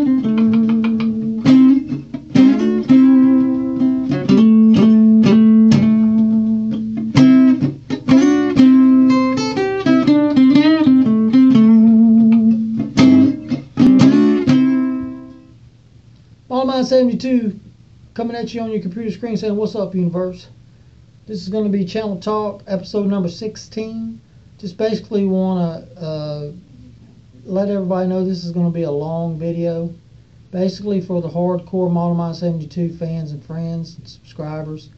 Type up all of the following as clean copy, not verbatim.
MODELMIND72 coming at you on your computer screen saying, what's up, universe? This is going to be Channel Talk, episode number 16. Just basically want to let everybody know this is going to be a long video. Basically for the hardcore MODELMIND72 fans and friends and subscribers.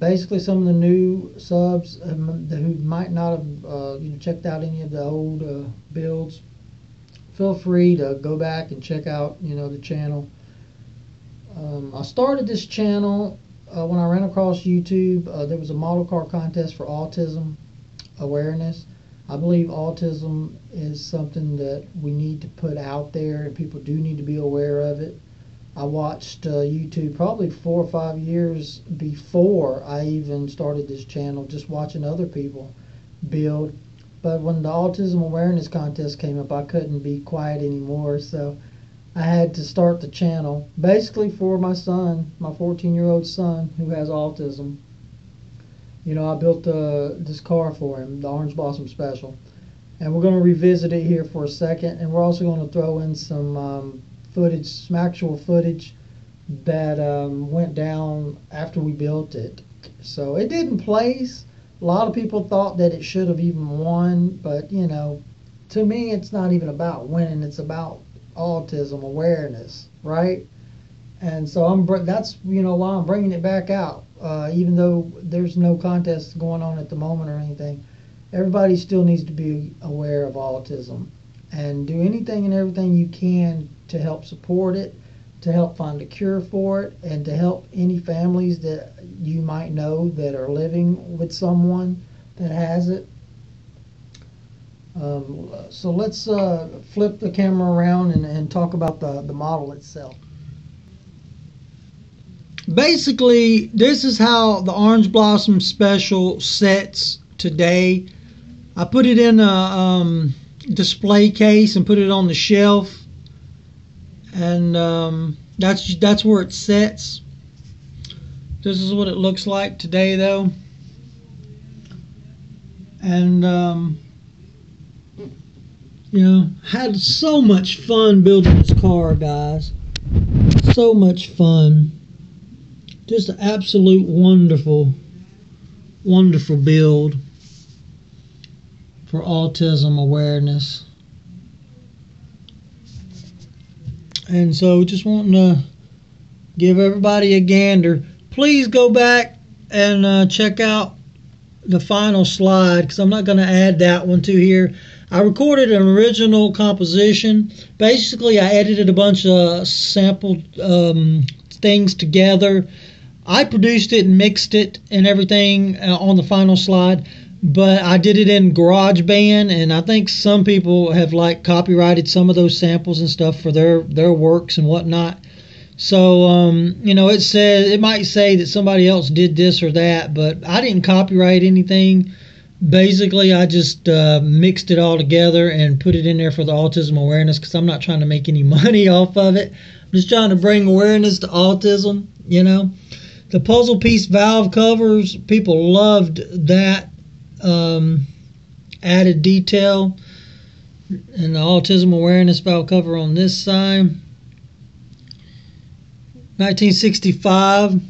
Basically some of the new subs who might not have checked out any of the old builds. Feel free to go back and check out the channel. I started this channel when I ran across YouTube. There was a model car contest for autism awareness. I believe autism is something that we need to put out there, and people do need to be aware of it. I watched YouTube probably 4 or 5 years before I even started this channel, just watching other people build. But when the Autism Awareness Contest came up, I couldn't be quiet anymore, so I had to start the channel basically for my son, my 14-year-old son who has autism. I built this car for him, the Orange Blossom Special, and we're going to revisit it here for a second, and we're also going to throw in some footage, some actual footage that went down after we built it. So it didn't place. A lot of people thought that it should have even won, but to me it's not even about winning, it's about autism awareness, right? And so that's why I'm bringing it back out, even though there's no contest going on at the moment or anything. Everybody still needs to be aware of autism and do anything and everything you can to help support it, to help find a cure for it, and to help any families that you might know that are living with someone that has it. So let's flip the camera around and talk about the model itself. Basically, this is how the Orange Blossom Special sets today. I put it in a display case and put it on the shelf, and that's where it sets. This is what it looks like today, though. And had so much fun building this car, guys. So much fun. Just an absolute wonderful build for autism awareness. And so just wanting to give everybody a gander. Please go back and check out the final slide, because I'm not going to add that one to here. I recorded an original composition. Basically, I edited a bunch of sample things together. I produced it and mixed it and everything on the final slide, but I did it in GarageBand, and I think some people have copyrighted some of those samples and stuff for their works and whatnot. So it might say that somebody else did this or that, but I didn't copyright anything. Basically, I just mixed it all together and put it in there for the autism awareness, because I'm not trying to make any money off of it. I'm just trying to bring awareness to autism. The puzzle piece valve covers, people loved that added detail. And the autism awareness valve cover on this side. 1965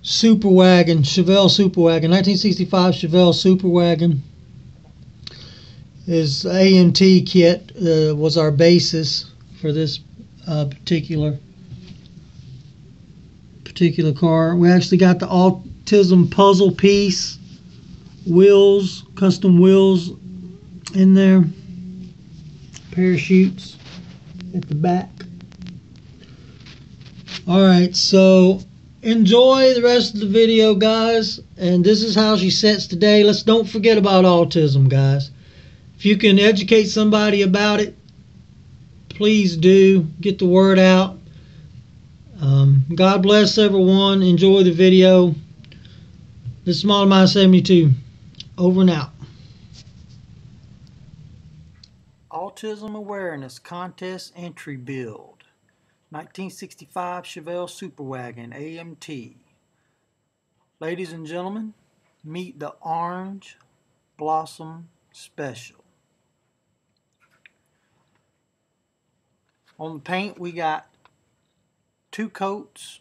Super Wagon, Chevelle Super Wagon. 1965 Chevelle Super Wagon. His AMT kit was our basis for this particular car. We actually got the autism puzzle piece, wheels, custom wheels in there, parachutes at the back. Alright, so enjoy the rest of the video, guys, and this is how she sets today. Don't forget about autism, guys. If you can educate somebody about it, please do. Get the word out. God bless everyone. Enjoy the video. This is MODELMIND72. Over and out. Autism Awareness Contest Entry Build. 1965 Chevelle Superwagon AMT. Ladies and gentlemen, meet the Orange Blossom Special. On the paint we got 2 coats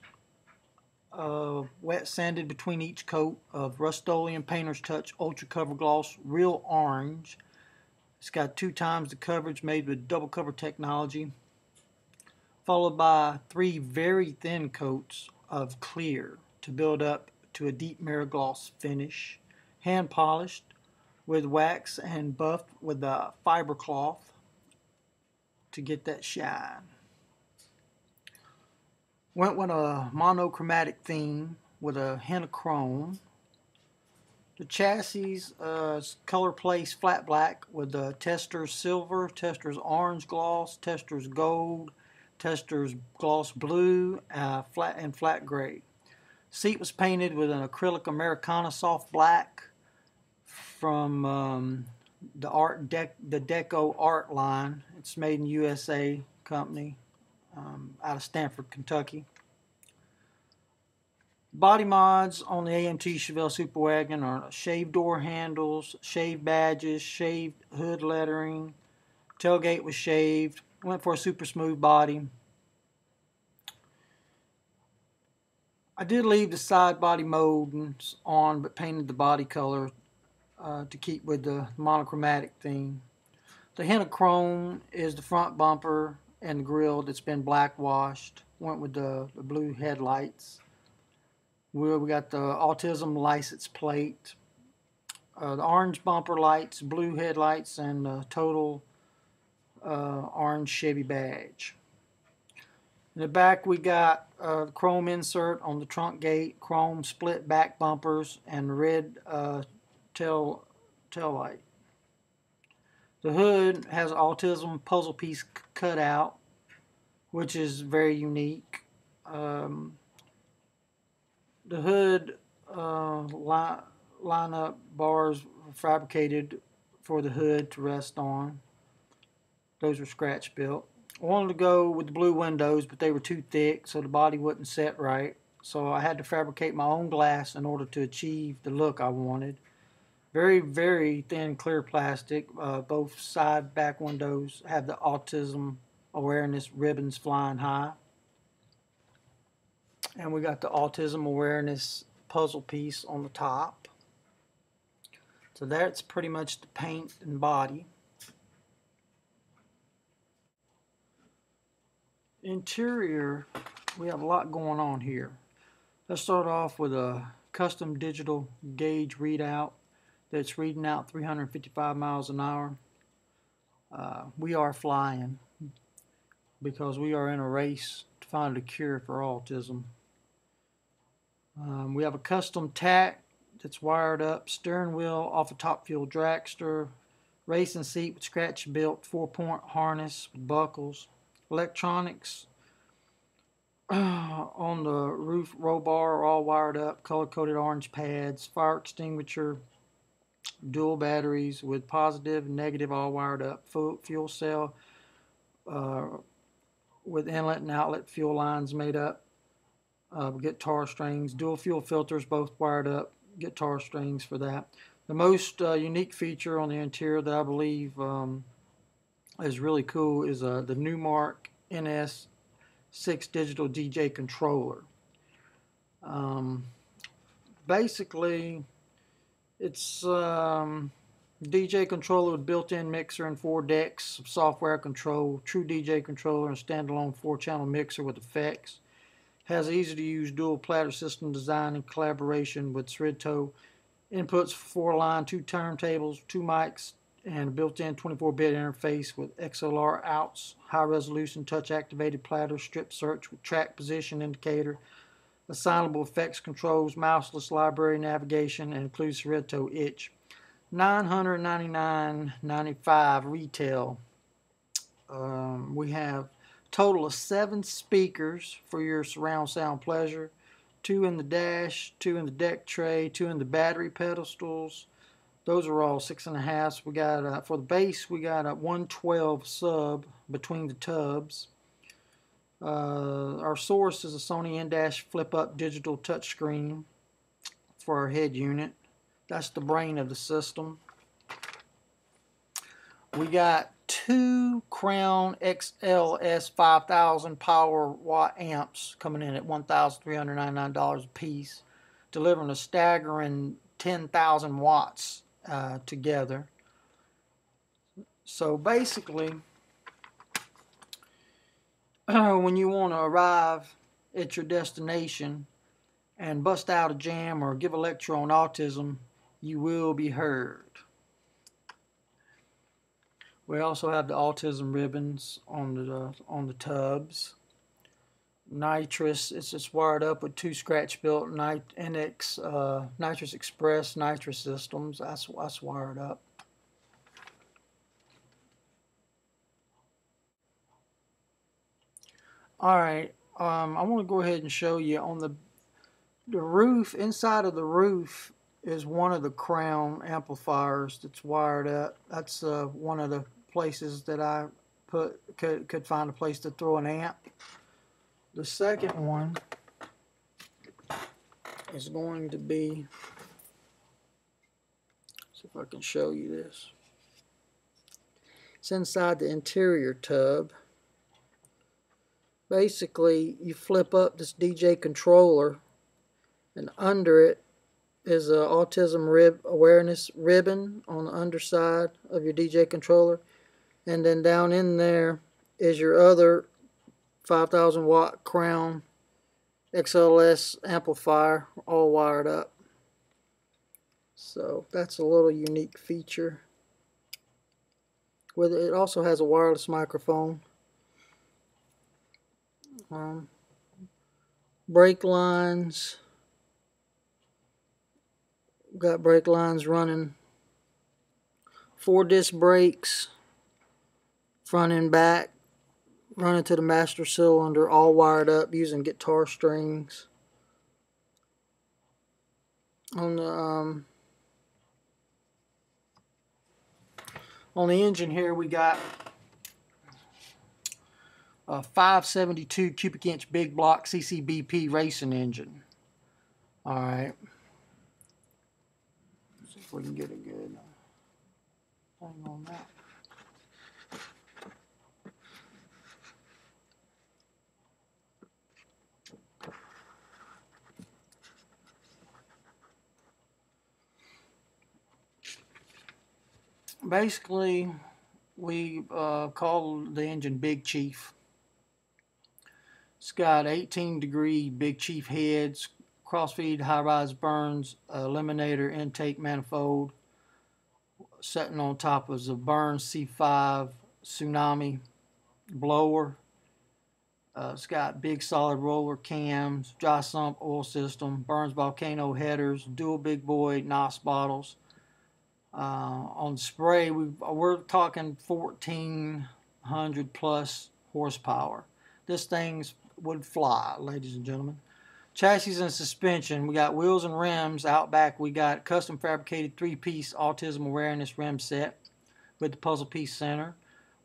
wet sanded between each coat of Rust-Oleum Painter's Touch Ultra Cover Gloss Real Orange. It's got 2 times the coverage made with double cover technology, followed by 3 very thin coats of clear to build up to a deep mirror gloss finish, hand polished with wax and buffed with a fiber cloth to get that shine. Went with a monochromatic theme with a hint of chrome. The chassis is color placed flat black with the Tester's silver, Tester's orange gloss, Tester's gold, Tester's gloss blue, flat gray. Seat was painted with an acrylic Americana soft black from the Deco Art line. It's made in USA company out of Stanford, Kentucky. Body mods on the AMT Chevelle Superwagon are shaved door handles, shaved badges, shaved hood lettering. Tailgate was shaved. Went for a super smooth body. I did leave the side body moldings on, but painted the body color to keep with the monochromatic theme. The hint of chrome is the front bumper and the grille that's been black washed. Went with the blue headlights. We got the autism license plate, the orange bumper lights, blue headlights, and the total orange Chevy badge. In the back we got the chrome insert on the trunk gate, chrome split back bumpers, and red tail light. The hood has an autism puzzle piece cut out, which is very unique. The hood line-up bars were fabricated for the hood to rest on. Those were scratch built. I wanted to go with the blue windows, but they were too thick, so the body wouldn't set right. So I had to fabricate my own glass in order to achieve the look I wanted. Very, very thin clear plastic. Both side back windows have the autism awareness ribbons flying high. And we got the autism awareness puzzle piece on the top. So that's pretty much the paint and body. Interior, we have a lot going on here. Let's start off with a custom digital gauge readout that's reading out 355 miles an hour. We are flying because we are in a race to find a cure for autism. We have a custom tack that's wired up, steering wheel off a top fuel dragster, racing seat with scratch built 4-point harness with buckles, electronics on the roof roll bar are all wired up, color coded orange pads, fire extinguisher, dual batteries with positive and negative all wired up, fuel cell with inlet and outlet fuel lines made up. Guitar strings, dual fuel filters, both wired up, guitar strings for that. The most unique feature on the interior that I believe is really cool is the Newmark NS6 digital DJ controller. Basically, it's DJ controller with built-in mixer and 4 decks of software control, true DJ controller and standalone 4-channel mixer with effects. Has easy-to-use dual platter system design in collaboration with Sridto. Inputs 4-line, 2 turntables, 2 mics, and a built-in 24-bit interface with XLR outs, high-resolution touch-activated platter, strip search with track position indicator, assignable effects controls, mouseless library navigation, and includes Sridto itch. $999.95 retail. We have total of 7 speakers for your surround sound pleasure, 2 in the dash, 2 in the deck tray, 2 in the battery pedestals, Those are all 6.5. We got for the base, we got a 112 sub between the tubs. Our source is a Sony in-dash flip-up digital touchscreen for our head unit. That's the brain of the system. We got two Crown XLS 5000 power watt amps coming in at $1,399 a piece, delivering a staggering 10,000 watts together. So basically, when you want to arrive at your destination and bust out a jam or give a lecture on autism, you will be heard. We also have the autism ribbons on the tubs. Nitrous, it's just wired up with two scratch-built NX Nitrous Express nitrous systems. That's wired up. All right, I want to go ahead and show you on the roof. Inside of the roof is one of the Crown amplifiers that's wired up. That's one of the places that I could find a place to throw an amp. The second one is going to be, see if I can show you this. It's inside the interior tub. Basically, you flip up this DJ controller, and under it is a autism awareness ribbon on the underside of your DJ controller, and then down in there is your other 5,000 watt Crown XLS amplifier, all wired up. So that's a little unique feature. With it also has a wireless microphone. Brake lines. Got brake lines running. 4-disc brakes, front and back, running to the master cylinder, all wired up using guitar strings. On the engine here, we got a 572 cubic inch big block CCBP racing engine. All right. See if we can get a good thing on that. Basically, we call the engine Big Chief. It's got 18-degree Big Chief heads, crossfeed high-rise Burns eliminator intake manifold, sitting on top of the Burns C5 Tsunami blower. It's got big solid roller cams, dry sump oil system, Burns Volcano headers, dual big boy NOS bottles. On spray, we're talking 1,400 plus horsepower. This thing would fly, ladies and gentlemen. Chassis and suspension, we got wheels and rims. Out back, we got custom fabricated 3-piece autism awareness rim set with the puzzle piece center.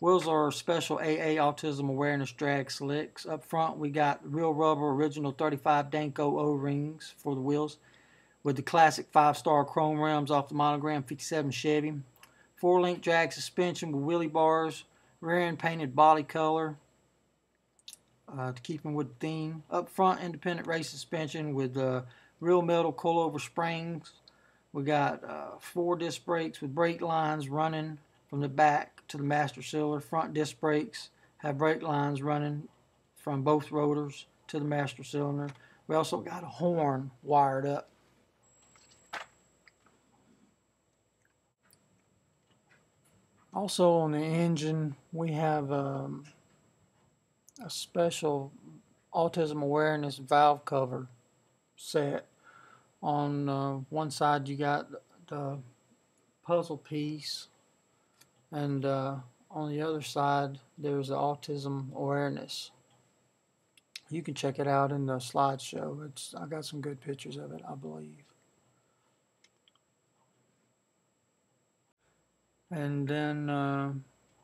Wheels are special AA autism awareness drag slicks. Up front, we got real rubber original 35 Danco O-rings for the wheels, with the classic 5-star chrome rims off the Monogram 57 Chevy. 4-link drag suspension with wheelie bars, rear end painted body color to keep them with the theme. Up front, independent race suspension with real metal coilover springs. We got 4 disc brakes with brake lines running from the back to the master cylinder. Front disc brakes have brake lines running from both rotors to the master cylinder. We also got a horn wired up. Also on the engine, we have a special autism awareness valve cover set. On one side, you got the puzzle piece, and on the other side, there's the autism awareness. You can check it out in the slideshow. I got some good pictures of it, I believe. and then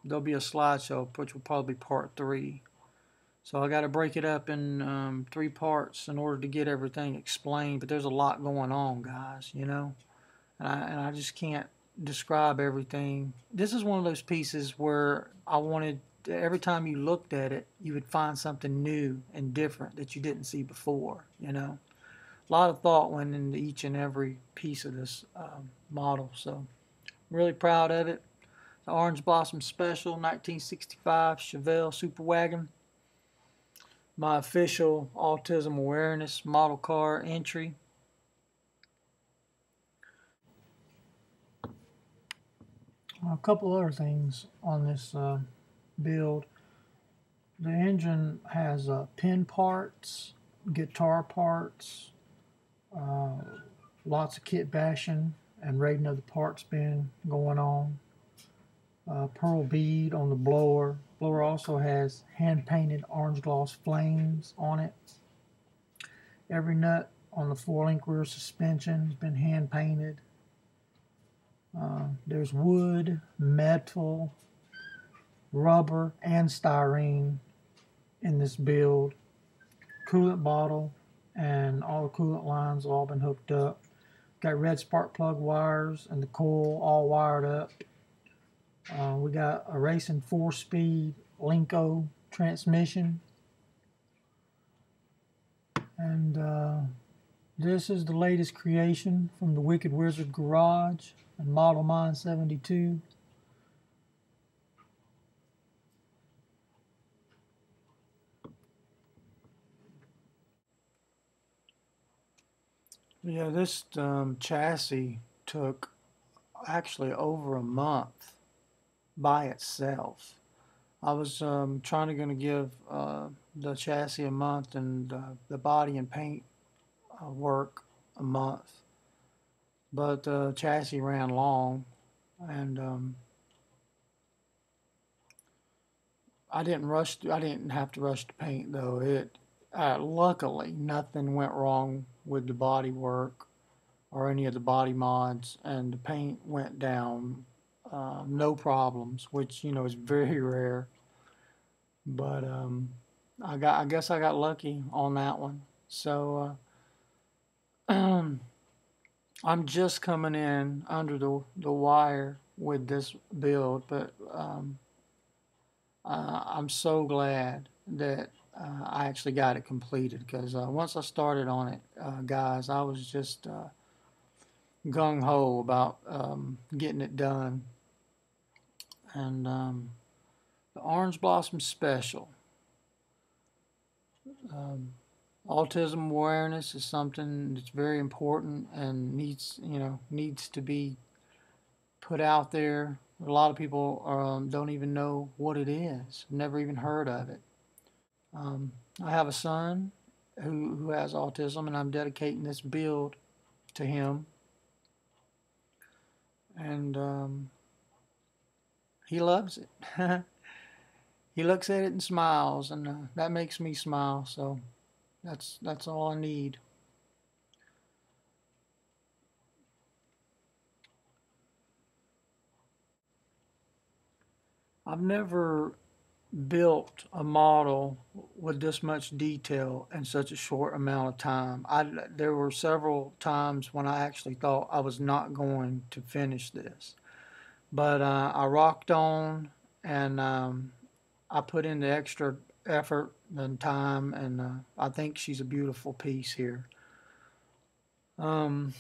there'll be a slideshow, which will probably be part 3. So I got to break it up in 3 parts in order to get everything explained. But there's a lot going on, guys, you know, and I just can't describe everything. This is one of those pieces where I wanted every time you looked at it, you would find something new and different that you didn't see before, you know. A lot of thought went into each and every piece of this model, so really proud of it. The Orange Blossom Special 1965 Chevelle Super Wagon. My official Autism Awareness model car entry. A couple other things on this build. The engine has pin parts, guitar parts, uh, lots of kit bashing and rating of the parts been going on. Pearl bead on the blower. Blower also has hand painted orange gloss flames on it. Every nut on the 4-link rear suspension has been hand painted. There's wood, metal, rubber, and styrene in this build. Coolant bottle and all the coolant lines have all been hooked up. Got red spark plug wires and the coil all wired up. We got a racing 4-speed Linko transmission. And this is the latest creation from the Wicked Wizard Garage and MODELMIND72. Yeah, this chassis took actually over a month by itself. I was trying to give the chassis a month and the body and paint work a month, but the chassis ran long, and I didn't rush. I didn't have to rush to paint though. It luckily nothing went wrong with the body work or any of the body mods, and the paint went down, no problems, which you know is very rare. But I guess I got lucky on that one. So I'm just coming in under the wire with this build, but I'm so glad that I actually got it completed because once I started on it, guys, I was just gung ho about getting it done. And the Orange Blossom Special. Um, Autism awareness is something that's very important and needs to be put out there. A lot of people don't even know what it is, never even heard of it. I have a son who has autism, and I'm dedicating this build to him. And he loves it. He looks at it and smiles, and that makes me smile. So that's all I need. I've never built a model with this much detail in such a short amount of time. There were several times when I actually thought I was not going to finish this, but I rocked on, and I put in the extra effort and time, and I think she's a beautiful piece here. Um,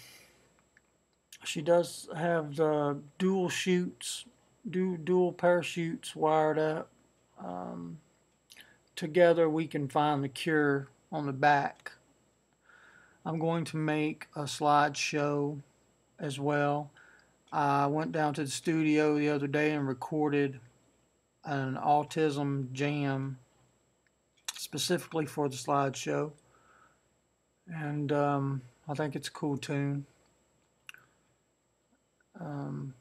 she does have the dual chutes, dual parachutes wired up. Um, Together we can find the cure on the back. I'm going to make a slideshow as well. I went down to the studio the other day and recorded an autism jam specifically for the slideshow, and I think it's a cool tune. Um,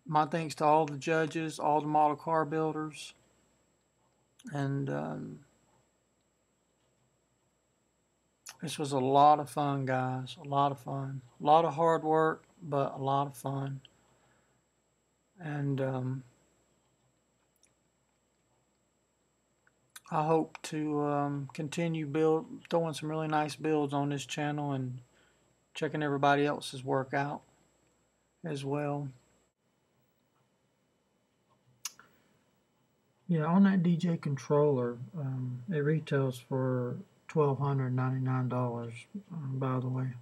my thanks to all the judges, all the model car builders, and this was a lot of fun, guys. A lot of fun. A lot of hard work, but a lot of fun. And I hope to continue throwing some really nice builds on this channel and checking everybody else's work out as well. Yeah, on that DJ controller, it retails for $1,299, by the way.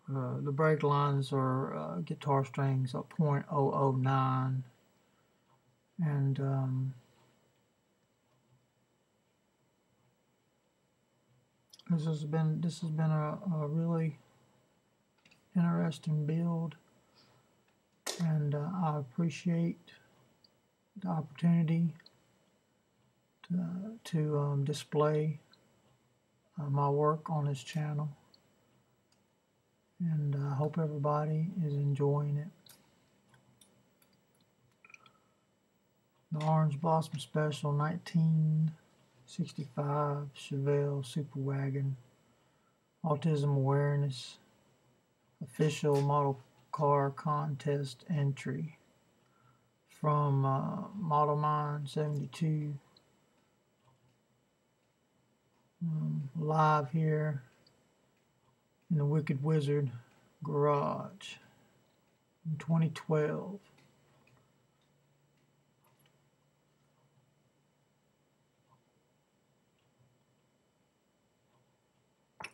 The brake lines are guitar strings at .009, and this has been a really interesting build, and I appreciate the opportunity to display my work on this channel, and I hope everybody is enjoying it. The Orange Blossom Special 1965 Chevelle Super Wagon Autism Awareness Official Model Car Contest entry from MODELMIND72, live here in the Wicked Wizard garage in 2012.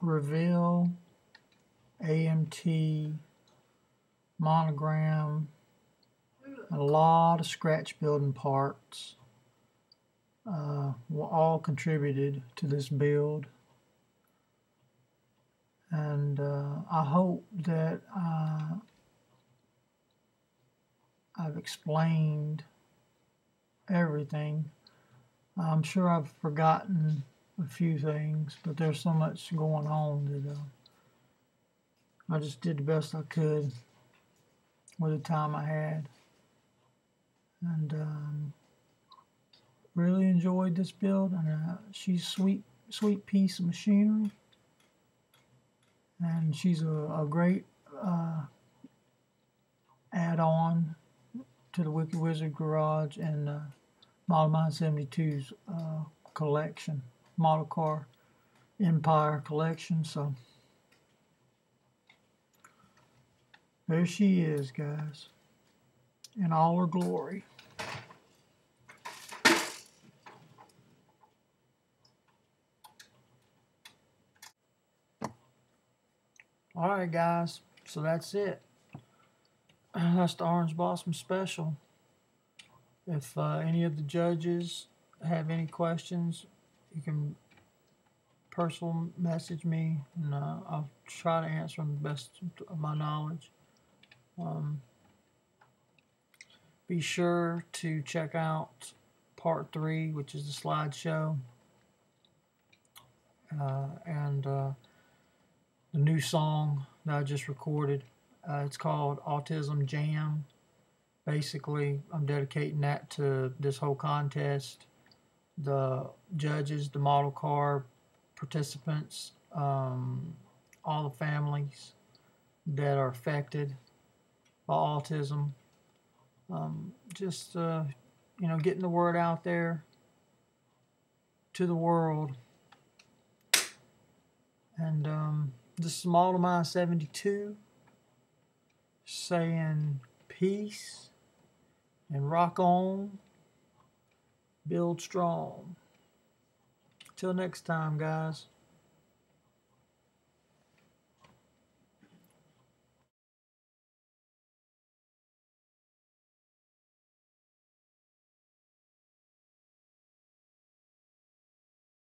Reveal, AMT, monogram, a lot of scratch building parts were all contributed to this build, and I hope that I've explained everything. I'm sure I've forgotten a few things, but there's so much going on that I just did the best I could with the time I had, and really enjoyed this build. And she's sweet piece of machinery, and she's a great add-on to the Wicked Wizard garage and MODELMIND72's collection, model car empire collection. So there she is, guys, in all her glory. Alright, guys, so that's it. That's the Orange Blossom Special. If any of the judges have any questions, you can personal message me, and I'll try to answer them the best of my knowledge. Be sure to check out part 3, which is the slideshow, and the new song that I just recorded. It's called Autism Jam. Basically, I'm dedicating that to this whole contest, the judges, the model car participants, all the families that are affected by autism. Just you know, getting the word out there to the world. And this is MODELMIND72 saying peace and rock on, build strong. Till next time, guys.